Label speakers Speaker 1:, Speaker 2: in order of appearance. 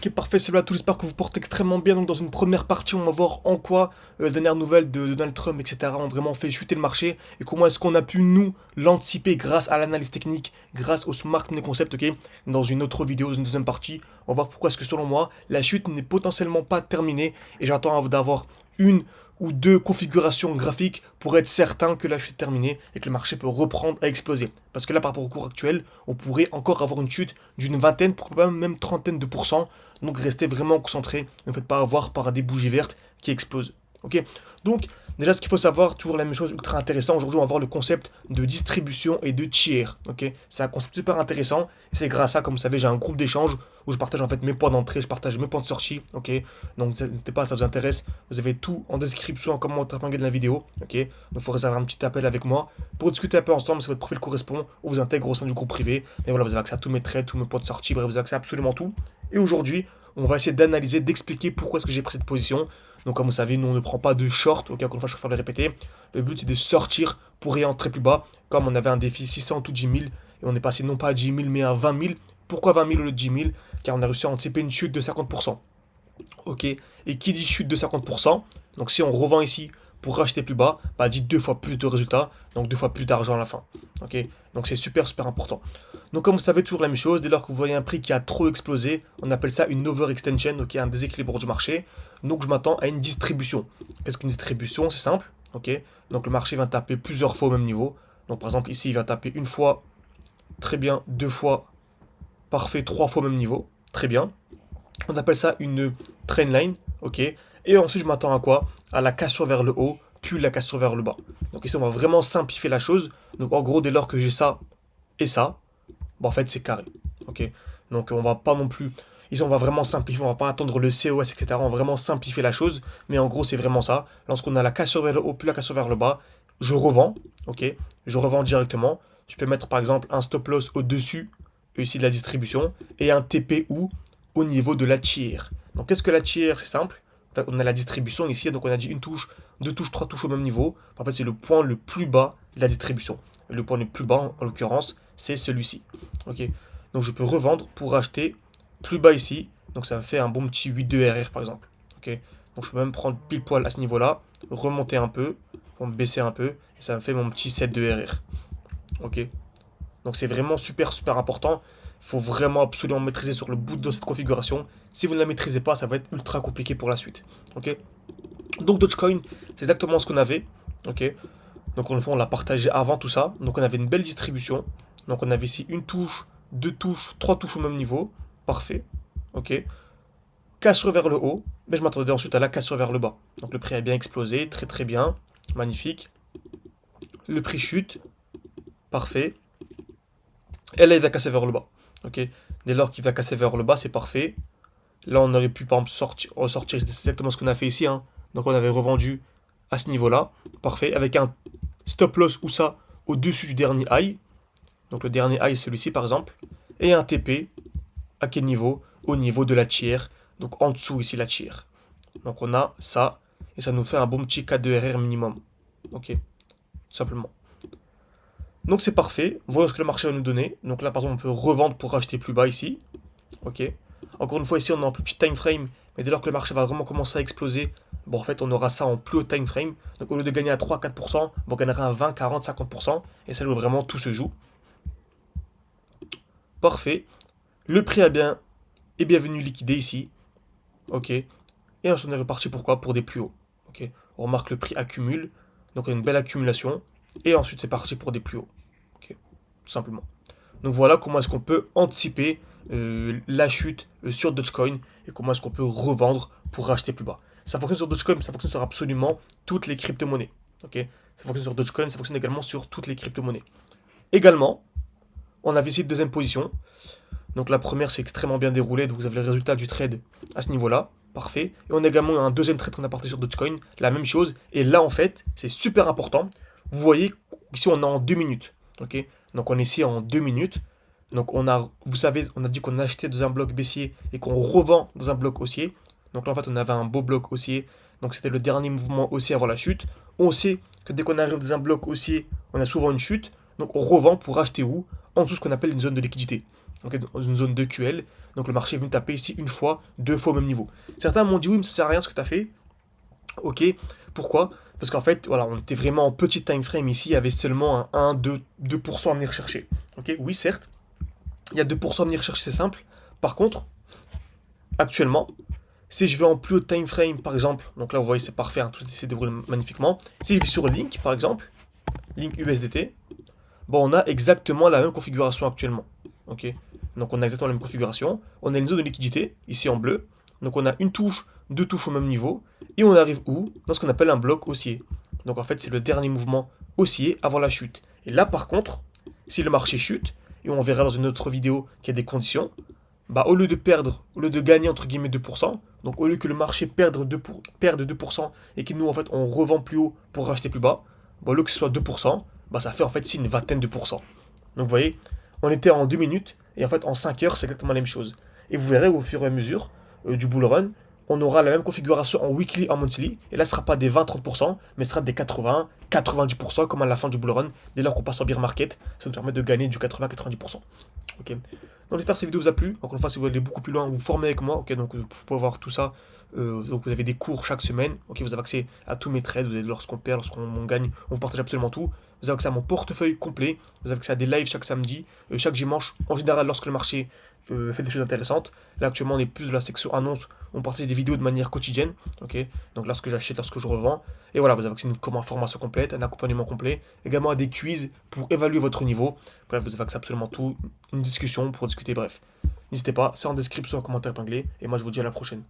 Speaker 1: Ok, parfait, c'est là tout, j'espère que vous portez extrêmement bien. Donc dans une première partie, on va voir en quoi la dernière nouvelle de Donald Trump, etc. ont vraiment fait chuter le marché et comment est-ce qu'on a pu nous l'anticiper grâce à l'analyse technique, grâce au smart money concept, ok. Dans une autre vidéo, dans une deuxième partie, on va voir pourquoi est-ce que selon moi, la chute n'est potentiellement pas terminée et j'attends d'avoir une ou deux configurations graphiques pour être certain que la chute est terminée et que le marché peut reprendre à exploser. Parce que là, par rapport au cours actuel, on pourrait encore avoir une chute d'une vingtaine, pourquoi pas même trentaine de pourcents. Donc restez vraiment concentrés, ne faites pas avoir par des bougies vertes qui explosent. Ok. Donc déjà, ce qu'il faut savoir, toujours la même chose, ultra intéressant. Aujourd'hui, on va voir le concept de distribution et de tiers. Ok. C'est un concept super intéressant. Et c'est grâce à ça, comme vous savez, j'ai un groupe d'échange où je partage en fait mes points d'entrée, je partage mes points de sortie. Ok. Donc n'hésitez pas, ça vous intéresse. Vous avez tout en description, en commentaire de la vidéo. Ok. Donc il faut réserver un petit appel avec moi pour discuter un peu ensemble si votre profil correspond ou vous intègre au sein du groupe privé. Et voilà, vous avez accès à tous mes trades, tous mes points de sortie. Bref, vous avez accès à absolument tout. Et aujourd'hui, on va essayer d'analyser, d'expliquer pourquoi est-ce que j'ai pris cette position. Donc comme vous savez, nous on ne prend pas de short, ok, encore une fois je préfère le répéter. Le but c'est de sortir pour réentrer plus bas, comme on avait un défi 600 ou 10 000, et on est passé non pas à 10 000 mais à 20 000. Pourquoi 20 000 au lieu de 10 000? Car on a réussi à anticiper une chute de 50%. Ok, et qui dit chute de 50%, donc si on revend ici pour racheter plus bas, bah dit deux fois plus de résultats, donc deux fois plus d'argent à la fin. Ok, donc c'est super super important. Donc comme vous savez, toujours la même chose, dès lors que vous voyez un prix qui a trop explosé, on appelle ça une overextension, ok, un déséquilibre du marché. Donc je m'attends à une distribution. Qu'est-ce qu'une distribution? C'est simple, ok. Donc le marché va taper plusieurs fois au même niveau. Donc par exemple ici il va taper une fois, très bien, deux fois, parfait, trois fois au même niveau, très bien. On appelle ça une trendline, ok. Et ensuite, je m'attends à quoi? À la cassure vers le haut, puis la cassure vers le bas. Donc ici, on va vraiment simplifier la chose. Donc en gros, dès lors que j'ai ça et ça, bah, en fait, c'est carré, ok. Donc on va pas non plus. Ici, on va vraiment simplifier, on va pas attendre le COS, etc. On va vraiment simplifier la chose. Mais en gros, c'est vraiment ça. Lorsqu'on a la cassure vers le haut, puis la cassure vers le bas, je revends, ok. Je revends directement. Je peux mettre par exemple un stop loss au-dessus, ici de la distribution, et un TP ou au niveau de la tier. Donc qu'est-ce que la tier? C'est simple. En fait, on a la distribution ici, donc on a dit une touche, deux touches, trois touches au même niveau. En fait, c'est le point le plus bas de la distribution. Le point le plus bas, en l'occurrence, c'est celui-ci. Ok. Donc je peux revendre pour acheter plus bas ici. Donc ça me fait un bon petit 8 de RR par exemple. Ok. Donc je peux même prendre pile poil à ce niveau-là, remonter un peu, baisser un peu, et ça me fait mon petit 7 de RR. Ok. Donc c'est vraiment super super important. Il faut vraiment absolument maîtriser sur le bout de cette configuration. Si vous ne la maîtrisez pas, ça va être ultra compliqué pour la suite. Ok. Donc Dogecoin, c'est exactement ce qu'on avait. Ok. Donc on l'a partagé avant tout ça. Donc on avait une belle distribution. Donc on avait ici une touche, deux touches, trois touches au même niveau. Parfait. Ok. Cassure vers le haut. Mais je m'attendais ensuite à la cassure vers le bas. Donc le prix a bien explosé. Très très bien. Magnifique. Le prix chute. Parfait. Et là il va casser vers le bas. Ok. Dès lors qu'il va casser vers le bas, c'est parfait. Là, on aurait pu par exemple ressortir, c'est exactement ce qu'on a fait ici, hein. Donc on avait revendu à ce niveau-là, parfait, avec un stop loss ou ça au-dessus du dernier high. Donc le dernier high, celui-ci par exemple, et un TP à quel niveau? Au niveau de la tiers, donc en dessous ici la tiers. Donc on a ça, et ça nous fait un bon petit 4 de RR minimum. Ok, tout simplement. Donc c'est parfait, voyons ce que le marché va nous donner. Donc là par exemple on peut revendre pour acheter plus bas ici. Ok. Encore une fois, ici, on est en plus petit time frame, mais dès lors que le marché va vraiment commencer à exploser, bon, en fait, on aura ça en plus haut time frame. Donc, au lieu de gagner à 3-4%, on gagnera à 20, 40, 50%, et c'est là où vraiment tout se joue. Parfait. Le prix est bienvenu liquidé ici. Ok. Et ensuite, on est reparti pourquoi? Pour des plus hauts. Ok. On remarque le prix accumule, donc on a une belle accumulation, et ensuite, c'est parti pour des plus hauts. Ok. Tout simplement. Donc voilà comment est-ce qu'on peut anticiper la chute sur Dogecoin et comment est-ce qu'on peut revendre pour racheter plus bas. Ça fonctionne sur Dogecoin, mais ça fonctionne sur absolument toutes les crypto-monnaies. Ok. Ça fonctionne sur Dogecoin, ça fonctionne également sur toutes les crypto-monnaies. Également, on avait ici une deuxième position. Donc la première c'est extrêmement bien déroulé, donc vous avez le résultat du trade à ce niveau-là. Parfait. Et on a également un deuxième trade qu'on a parti sur Dogecoin, la même chose. Et là en fait, c'est super important. Vous voyez, ici on est en 2 minutes. Ok. Donc on est ici en 2 minutes. Donc on a, vous savez, on a dit qu'on achetait dans un bloc baissier et qu'on revend dans un bloc haussier. Donc là en fait on avait un beau bloc haussier. Donc c'était le dernier mouvement haussier avant la chute. On sait que dès qu'on arrive dans un bloc haussier, on a souvent une chute. Donc on revend pour acheter où? en dessous ce qu'on appelle une zone de liquidité. Ok, dans une zone de QL. Donc le marché est venu taper ici une fois, deux fois au même niveau. Certains m'ont dit oui, mais ça sert à rien ce que tu as fait. Ok, pourquoi? Parce qu'en fait, voilà, on était vraiment en petit time frame ici, il y avait seulement un 1, 2% à venir chercher. Ok, oui, certes, il y a 2% à venir chercher, c'est simple. Par contre, actuellement, si je vais en plus haut time frame, par exemple, donc là vous voyez c'est parfait, hein, tout s'est déroulé magnifiquement. Si je vais sur Link, par exemple, Link USDT, bon, on a exactement la même configuration actuellement. Ok, donc on a exactement la même configuration. On a une zone de liquidité, ici en bleu. Donc on a une touche, deux touches au même niveau. Et on arrive où? Dans ce qu'on appelle un bloc haussier. Donc en fait, c'est le dernier mouvement haussier avant la chute. Et là, par contre, si le marché chute, et on verra dans une autre vidéo qu'il y a des conditions, bah au lieu de perdre, au lieu de gagner entre guillemets 2%, donc au lieu que le marché perde 2% et que nous en fait on revend plus haut pour racheter plus bas, bah, au lieu que ce soit 2%, bah ça fait en fait ici une vingtaine de pourcents. Donc vous voyez, on était en 2 minutes et en fait en 5 heures c'est exactement la même chose. Et vous verrez au fur et à mesure du bull run, on aura la même configuration en weekly, en monthly, et là ce sera pas des 20-30%, mais ce sera des 80-90% comme à la fin du bull run. Dès lors qu'on passe en bear market, ça nous permet de gagner du 80-90%. Ok. Donc j'espère que cette vidéo vous a plu. Encore une fois, si vous voulez aller beaucoup plus loin, vous formez avec moi. Ok, donc vous pouvez voir tout ça. Donc vous avez des cours chaque semaine. Ok, vous avez accès à tous mes trades. Vous avez, lorsqu'on perd, lorsqu'on gagne, on vous partage absolument tout. Vous avez accès à mon portefeuille complet. Vous avez accès à des lives chaque samedi, chaque dimanche. En général, lorsque le marché fait des choses intéressantes. Là actuellement, on est plus de la section annonce. On partage des vidéos de manière quotidienne. Ok, donc lorsque j'achète, lorsque je revends. Et voilà, vous avez accès à une formation complète, un accompagnement complet, également à des quiz pour évaluer votre niveau. Bref, vous avez accès à absolument tout, une discussion pour discuter, bref. N'hésitez pas, c'est en description, en commentaire épinglé, et moi je vous dis à la prochaine.